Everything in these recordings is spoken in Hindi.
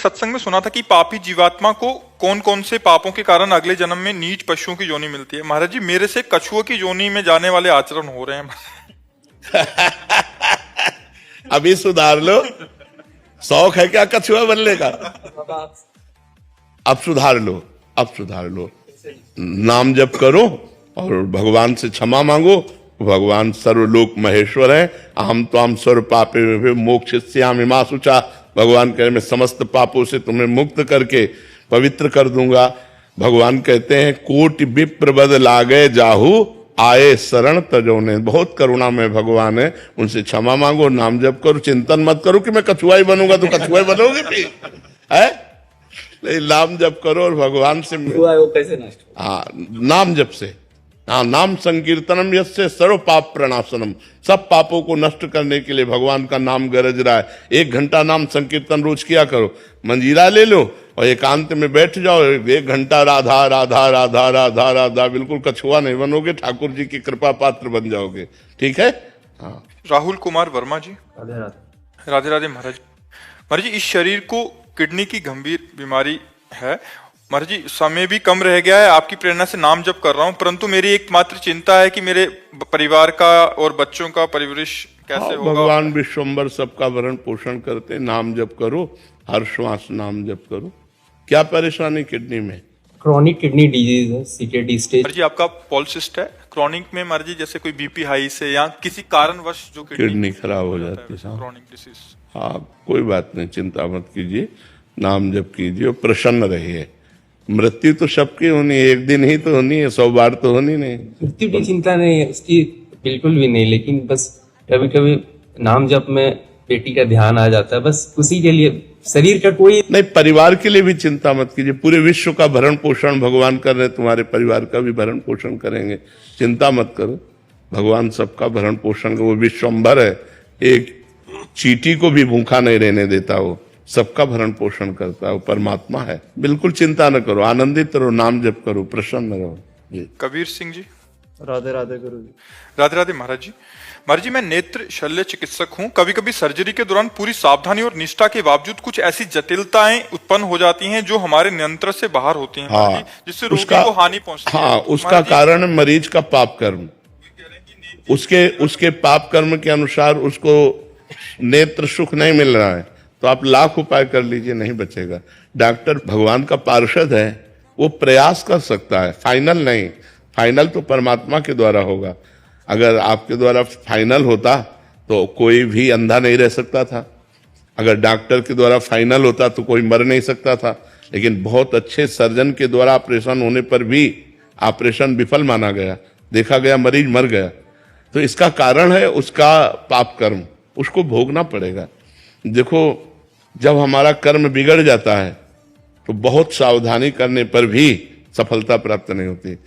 सत्संग में सुना था कि पापी जीवात्मा को कौन कौन से पापों के कारण अगले जन्म में नीच पशुओं की योनि मिलती है। महाराज जी, मेरे से कछुओं की योनि में जाने वाले आचरण हो रहे हैं। अभी सुधार लो। शौक है क्या कछुआ बनने का? अब सुधार लो, अब सुधार लो। नाम जप करो और भगवान से क्षमा मांगो। भगवान सर्वलोक महेश्वर है। अहम त्वाम सर्व पापे मोक्षयिष्यामि मा शुचा। भगवान कह रहे मैं समस्त पापों से तुम्हें मुक्त करके पवित्र कर दूंगा। भगवान कहते हैं कोटि विप्र बद लागे जाहू आए शरण तजोने। बहुत करुणा में भगवान है, उनसे क्षमा मांगो, नाम जप करो, चिंतन मत करो कि मैं कछुआ ही बनूंगा तो कछुआ ही बनोगे भी है। नाम जप करो और भगवान से कैसे नष्ट? हाँ, नाम जप से। हाँ, नाम संकीर्तनम यस्य सर्व पाप प्रणाशनम। सब पापों को नष्ट करने के लिए भगवान का नाम गरज रहा है। 1 घंटा नाम संकीर्तन रोज किया करो। मंजीरा ले लो और एकांत में बैठ जाओ, 1 घंटा राधा राधा राधा राधा राधा। बिल्कुल कछुआ नहीं बनोगे, ठाकुर जी की कृपा पात्र बन जाओगे। ठीक है। हाँ। राहुल कुमार वर्मा जी, राधे राधे। राधे राधे। महाराज जी, इस शरीर को किडनी की गंभीर बीमारी है। महाराज जी, समय भी कम रह गया है, आपकी प्रेरणा से नाम जप कर रहा हूँ, परंतु मेरी एकमात्र चिंता है कि मेरे परिवार का और बच्चों का परिवरिश कैसे होगा। भगवान विश्वम्बर सबका भरण पोषण करते। नाम जप करो, हर श्वास नाम जप करो। क्या परेशानी किडनी में? क्रॉनिक किडनी डिजीज है, सीकेडी स्टेज। महाराज जी, आपका पॉलिसिस्ट है क्रॉनिक में। महाराज जी, जैसे कोई बीपी हाई से या किसी कारणवश जो किडनी खराब हो जाती है। Chronic disease. हाँ, कोई बात नहीं, चिंता मत कीजिए, नाम जप कीजिए और प्रसन्न रहिए। मृत्यु तो सबकी होनी है, एक दिन ही तो होनी है, 100 बार तो होनी नहीं। मृत्यु की चिंता नहीं है उसकी, बिल्कुल भी नहीं। लेकिन बस कभी कभी नाम जप में बेटी का ध्यान आ जाता है, बस उसी के लिए। शरीर का कोई नहीं, परिवार के लिए भी चिंता मत कीजिए। पूरे विश्व का भरण पोषण भगवान कर रहे हैं, तुम्हारे परिवार का भी भरण पोषण करेंगे। चिंता मत करो, भगवान सबका भरण पोषण, वो विश्वम्भर है, एक चींटी को भी भूखा नहीं रहने देता। वो सबका भरण पोषण करता है, वो परमात्मा है। बिल्कुल चिंता न करो, आनंदित रहो, नाम जप करो, प्रसन्न रहो। कबीर सिंह जी, राधे राधे गुरु जी। राधे राधे। महाराज जी, मैं नेत्र शल्य चिकित्सक हूँ। कभी कभी सर्जरी के दौरान पूरी सावधानी और निष्ठा के बावजूद कुछ ऐसी जटिलताएं उत्पन्न हो जाती हैं जो हमारे नियंत्रण से बाहर होती हैं। हाँ, जिससे रोगी को हानि पहुंचती है। हाँ, उसका कारण मरीज का पाप कर्म। उसके पाप कर्म के अनुसार उसको नेत्र सुख नहीं मिल रहा है, तो आप लाख उपाय कर लीजिए, नहीं बचेगा। डॉक्टर भगवान का पार्षद है, वो प्रयास कर सकता है, फाइनल नहीं। फाइनल तो परमात्मा के द्वारा होगा। अगर आपके द्वारा फाइनल होता तो कोई भी अंधा नहीं रह सकता था। अगर डॉक्टर के द्वारा फाइनल होता तो कोई मर नहीं सकता था। लेकिन बहुत अच्छे सर्जन के द्वारा ऑपरेशन होने पर भी ऑपरेशन विफल माना गया, देखा गया मरीज मर गया। तो इसका कारण है उसका पाप कर्म, उसको भोगना पड़ेगा। देखो, जब हमारा कर्म बिगड़ जाता है तो बहुत सावधानी करने पर भी सफलता प्राप्त नहीं होती।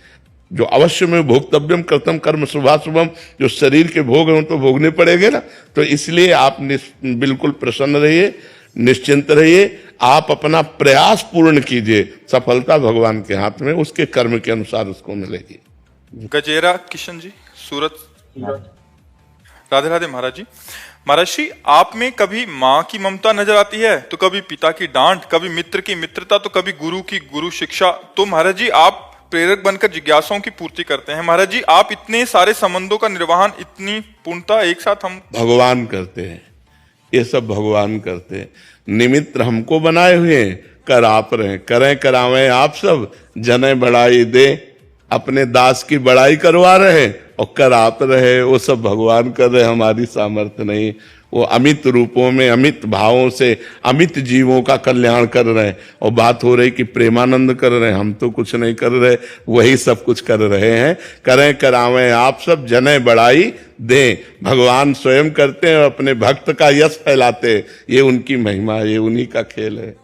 जो अवश्य में भोक्तव्यम कर्तव्यम कर्म शुभाशुभम, जो शरीर के भोग हैं तो भोगने पड़ेंगे ना। तो इसलिए आप बिल्कुल प्रसन्न रहिए, निश्चिंत रहिए। आप अपना प्रयास पूर्ण कीजिए, सफलता भगवान के हाथ में, उसके कर्म के अनुसार उसको मिलेगी। गजेरा किशन जी, सूरत। राधे राधे। महाराज जी, आप में कभी माँ की ममता नजर आती है तो कभी पिता की डांट, कभी मित्र की मित्रता, तो कभी गुरु की गुरु शिक्षा। तो महाराज जी, आप प्रेरक बनकर जिज्ञासाओं की पूर्ति करते हैं। महाराज जी, आप इतने सारे संबंधों का निर्वहन इतनी पूर्णता एक साथ हम भगवान करते हैं, ये सब भगवान करते हैं। निमित्त हमको बनाए हुए हैं, कर आप रहे, करें करावें आप सब, जने बढ़ाई दे, अपने दास की बड़ाई करवा रहे और कर आप रहे, वो सब भगवान कर रहे, हमारी सामर्थ्य नहीं। वो अमित रूपों में, अमित भावों से, अमित जीवों का कल्याण कर रहे हैं। और बात हो रही कि प्रेमानंद कर रहे हैं, हम तो कुछ नहीं कर रहे, वही सब कुछ कर रहे हैं। करें करावें आप सब, जने बढ़ाई दें, भगवान स्वयं करते हैं और अपने भक्त का यश फैलाते हैं। ये उनकी महिमा, ये उन्हीं का खेल है।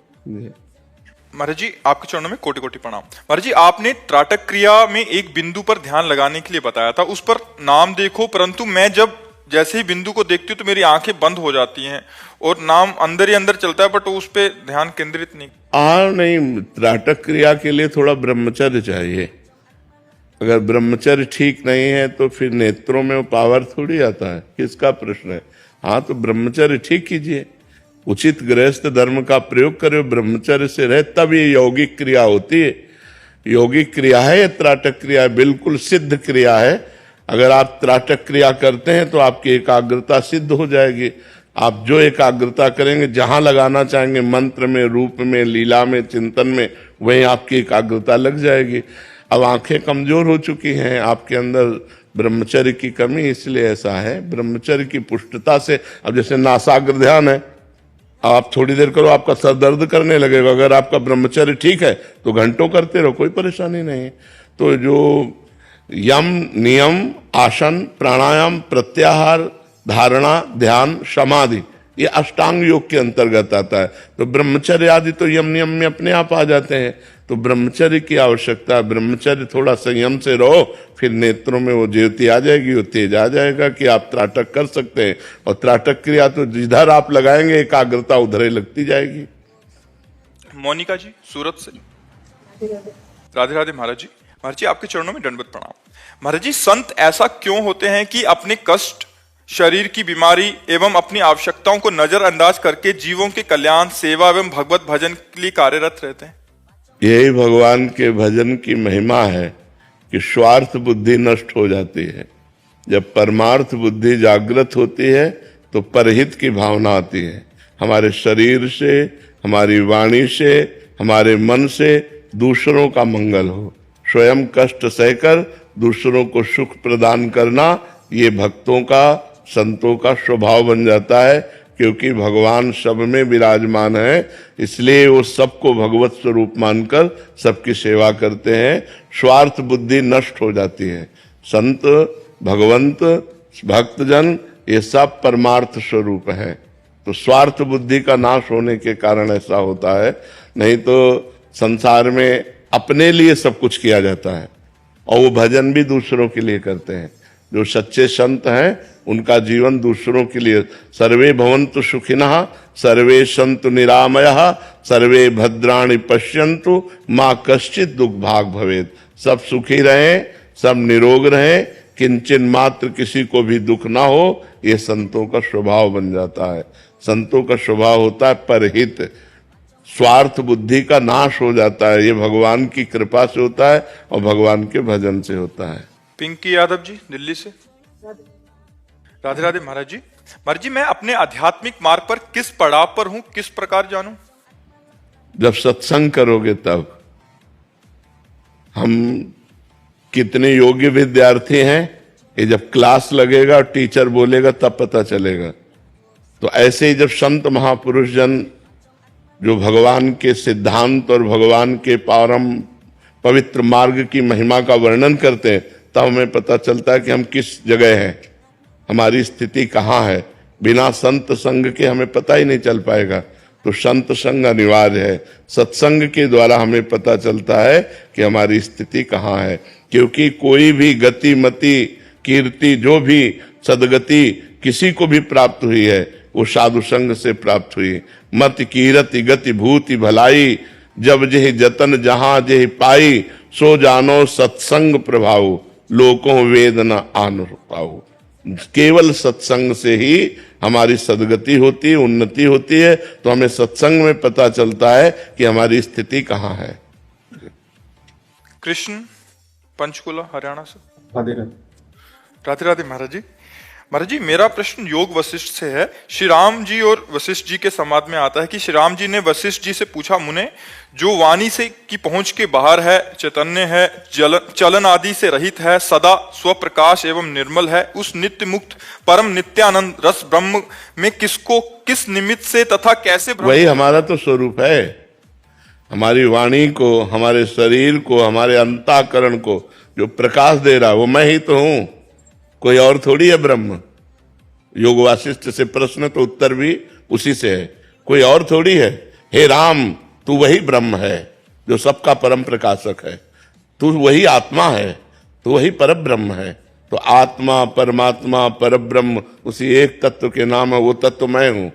महाराज जी, आपके चरणों में कोटि कोटि प्रणाम। महाराज जी, आपने त्राटक क्रिया में एक बिंदु पर ध्यान लगाने के लिए बताया था, उस पर नाम देखो, परंतु मैं जब जैसे ही बिंदु को देखती हूँ तो मेरी आंखें बंद हो जाती हैं और नाम अंदर ही अंदर चलता है, बट उस पर ध्यान केंद्रित नहीं। नहीं, त्राटक क्रिया के लिए थोड़ा ब्रह्मचर्य चाहिए। अगर ब्रह्मचर्य ठीक नहीं है तो फिर नेत्रों में वो पावर थोड़ी आता है। किसका प्रश्न है? हाँ, तो ब्रह्मचर्य ठीक कीजिए, उचित गृहस्थ धर्म का प्रयोग करे, ब्रह्मचर्य से रहे, तब ये यौगिक क्रिया होती है। यौगिक क्रिया है, ये त्राटक क्रिया है, बिल्कुल सिद्ध क्रिया है। अगर आप त्राटक क्रिया करते हैं तो आपकी एकाग्रता सिद्ध हो जाएगी। आप जो एकाग्रता करेंगे, जहां लगाना चाहेंगे, मंत्र में, रूप में, लीला में, चिंतन में, वहीं आपकी एकाग्रता लग जाएगी। अब आंखें कमजोर हो चुकी हैं, आपके अंदर ब्रह्मचर्य की कमी, इसलिए ऐसा है। ब्रह्मचर्य की पुष्टता से, अब जैसे नासाग्र ध्यान है, आप थोड़ी देर करो, आपका सर दर्द करने लगेगा। अगर आपका ब्रह्मचर्य ठीक है तो घंटों करते रहो, कोई परेशानी नहीं। तो जो यम, नियम, आसन, प्राणायाम, प्रत्याहार, धारणा, ध्यान, समाधि, ये अष्टांग योग के अंतर्गत आता है। तो ब्रह्मचर्य आदि तो यम नियम में अपने आप आ जाते हैं। तो ब्रह्मचर्य की आवश्यकता है। ब्रह्मचर्य थोड़ा संयम से रहो, फिर नेत्रों में वो ज्योति आ जाएगी, वो तेज आ जाएगा कि आप त्राटक कर सकते हैं। और त्राटक क्रिया तो जिधर आप लगाएंगे एकाग्रता उधर ही लगती जाएगी। मोनिका जी सूरत से। राधे राधे महाराज जी। महाराज जी आपके चरणों में दंडवत प्रणाम। महाराज जी, संत ऐसा क्यों होते हैं कि अपने कष्ट, शरीर की बीमारी एवं अपनी आवश्यकताओं को नजरअंदाज करके जीवों के कल्याण, सेवा एवं भगवत भजन के लिए कार्यरत रहते हैं? यही भगवान के भजन की महिमा है कि स्वार्थ बुद्धि नष्ट हो जाती है। जब परमार्थ बुद्धि जागृत होती है तो परहित की भावना आती है। हमारे शरीर से, हमारी वाणी से, हमारे मन से दूसरों का मंगल हो, स्वयं कष्ट सहकर दूसरों को सुख प्रदान करना, ये भक्तों का, संतों का स्वभाव बन जाता है। क्योंकि भगवान सब में विराजमान है, इसलिए वो सबको भगवत स्वरूप मानकर सबकी सेवा करते हैं। स्वार्थ बुद्धि नष्ट हो जाती है। संत, भगवंत, भक्तजन, ये सब परमार्थ स्वरूप है। तो स्वार्थ बुद्धि का नाश होने के कारण ऐसा होता है। नहीं तो संसार में अपने लिए सब कुछ किया जाता है और वो भजन भी दूसरों के लिए करते हैं। जो सच्चे संत हैं उनका जीवन दूसरों के लिए। सर्वे भवन्तु सुखिनः, सर्वे सन्तु निरामयः, सर्वे भद्राणि पश्यन्तु, माँ कश्चित् दुर्भाग भवेत्। सब सुखी रहें, सब निरोग रहें, किंचन मात्र किसी को भी दुख ना हो, ये संतों का स्वभाव बन जाता है। संतों का स्वभाव होता है परहित। स्वार्थ बुद्धि का नाश हो जाता है। ये भगवान की कृपा से होता है और भगवान के भजन से होता है। पिंकी यादव जी दिल्ली से। राधे राधे महाराज जी। महाराज जी, मैं अपने आध्यात्मिक मार्ग पर किस पड़ाव पर हूं, किस प्रकार जानूं? जब सत्संग करोगे तब। हम कितने योग्य विद्यार्थी हैं, ये जब क्लास लगेगा और टीचर बोलेगा तब पता चलेगा। तो ऐसे ही जब संत महापुरुष जन जो भगवान के सिद्धांत और भगवान के पारम पवित्र मार्ग की महिमा का वर्णन करते हैं, तब हमें पता चलता है कि हम किस जगह हैं, हमारी स्थिति कहाँ है। बिना संत संग के हमें पता ही नहीं चल पाएगा। तो संत संग अनिवार्य है। सत्संग के द्वारा हमें पता चलता है कि हमारी स्थिति कहाँ है। क्योंकि कोई भी गति, मति, कीर्ति, जो भी सदगति किसी को भी प्राप्त हुई है वो साधु संग से प्राप्त हुई। मत कीरति गति भूति भलाई, जब जेहि जतन जहां जेहि पाई, सो जानो सत्संग प्रभाव, लोकों वेद न आन पाओ। केवल सत्संग से ही हमारी सदगति होती है, उन्नति होती है। तो हमें सत्संग में पता चलता है कि हमारी स्थिति कहाँ है। कृष्ण पंचकुला हरियाणा से। राधे राधे। राधे राधे महाराज जी। महाराज जी, मेरा प्रश्न योग वशिष्ठ से है। श्री राम जी और वशिष्ठ जी के संवाद में आता है कि श्री राम जी ने वशिष्ठ जी से पूछा, मुने, जो वाणी से की पहुंच के बाहर है, चैतन्य है, चलन आदि से रहित है, सदा स्वप्रकाश एवं निर्मल है, उस नित्य मुक्त परम नित्यानंद रस ब्रह्म में किसको, किस निमित्त से तथा कैसे वही हमारा तो स्वरूप है। हमारी वाणी को, हमारे शरीर को, हमारे अंतःकरण को जो प्रकाश दे रहा वो मैं ही तो हूं, कोई और थोड़ी है ब्रह्म। योग वासिष्ठ से प्रश्न तो उत्तर भी उसी से है, कोई और थोड़ी है। हे राम, तू वही ब्रह्म है जो सबका परम प्रकाशक है। तू वही आत्मा है, तू वही परम ब्रह्म है। तो आत्मा, परमात्मा, परब्रह्म उसी एक तत्व के नाम है। वो तत्व मैं हूं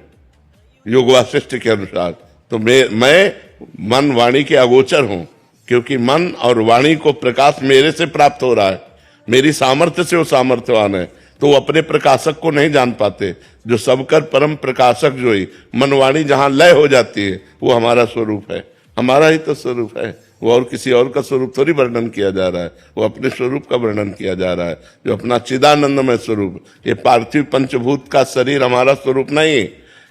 योग वासिष्ठ के अनुसार। तो मैं मन वाणी के अगोचर हूं, क्योंकि मन और वाणी को प्रकाश मेरे से प्राप्त हो रहा है। मेरी सामर्थ्य से वो सामर्थ्यवान है। तो वो अपने प्रकाशक को नहीं जान पाते। जो सबकर परम प्रकाशक जो ही मनवाणी जहां लय हो जाती है वो हमारा स्वरूप है, हमारा ही तो स्वरूप है। वो और किसी और का स्वरूप थोड़ी वर्णन किया जा रहा है, वो अपने स्वरूप का वर्णन किया जा रहा है, जो अपना चिदानंदमय स्वरूप। ये पार्थिव पंचभूत का शरीर हमारा स्वरूप नहीं,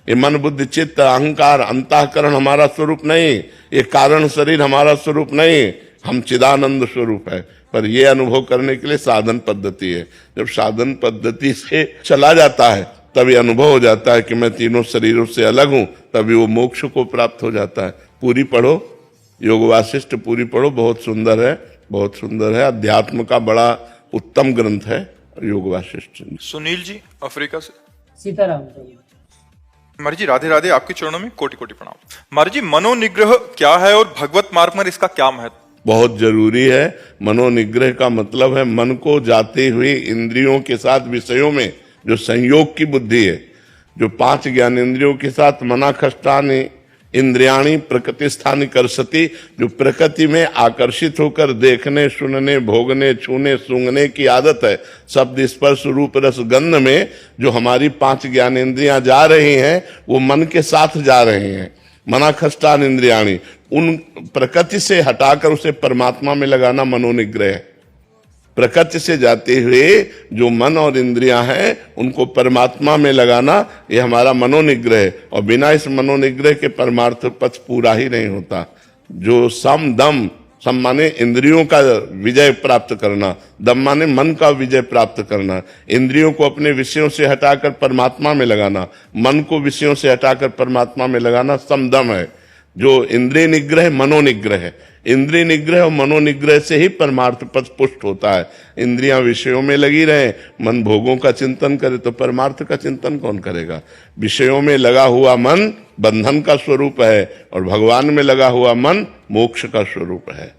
ये मन बुद्धि चित्त अहंकार अंतःकरण हमारा स्वरूप नहीं, ये कारण शरीर हमारा स्वरूप नहीं, हम चिदानंद स्वरूप है। पर ये अनुभव करने के लिए साधन पद्धति है। जब साधन पद्धति से चला जाता है तब ये अनुभव हो जाता है कि मैं तीनों शरीरों से अलग हूं, तभी वो मोक्ष को प्राप्त हो जाता है। पूरी पढ़ो, योग वासिष्ठ पूरी पढ़ो, बहुत सुंदर है, बहुत सुंदर है। अध्यात्म का बड़ा उत्तम ग्रंथ है योग वासिष्ठ। सुनील जी अफ्रीका से। सीताराम जी। महाराज जी राधे राधे, आपके चरणों में कोटि कोटि प्रणाम। महाराज जी मनोनिग्रह क्या है और भगवत मार्ग में इसका क्या महत्व? बहुत जरूरी है। मनोनिग्रह का मतलब है मन को जाते हुए इंद्रियों के साथ विषयों में जो संयोग की बुद्धि है, जो 5 ज्ञानेंद्रियों के साथ मनाखष्टानि इंद्रियाणी प्रकृति स्थानी करसती, जो प्रकृति में आकर्षित होकर देखने सुनने भोगने छूने सूंघने की आदत है, शब्द स्पर्श रूप रस गंध में जो हमारी 5 ज्ञानेंद्रियां जा रही हैं वो मन के साथ जा रहे हैं। मनाखष्टान इंद्रियाणी, उन प्रकृति से हटाकर उसे परमात्मा में लगाना मनोनिग्रह है। प्रकृति से जाते हुए जो मन और इंद्रियां हैं उनको परमात्मा में लगाना, ये हमारा मनोनिग्रह है। और बिना इस मनोनिग्रह के परमार्थ पथ पूरा ही नहीं होता। जो सम दम, सम माने इंद्रियों का विजय प्राप्त करना, दम माने मन का विजय प्राप्त करना, इंद्रियों को अपने विषयों से हटाकर परमात्मा में लगाना, मन को विषयों से हटाकर परमात्मा में लगाना समदम है। जो इंद्रिय निग्रह मनोनिग्रह है, इंद्रिय निग्रह और मनोनिग्रह से ही परमार्थ पथ पुष्ट होता है। इंद्रियां विषयों में लगी रहे, मन भोगों का चिंतन करे तो परमार्थ का चिंतन कौन करेगा? विषयों में लगा हुआ मन बंधन का स्वरूप है और भगवान में लगा हुआ मन मोक्ष का स्वरूप है।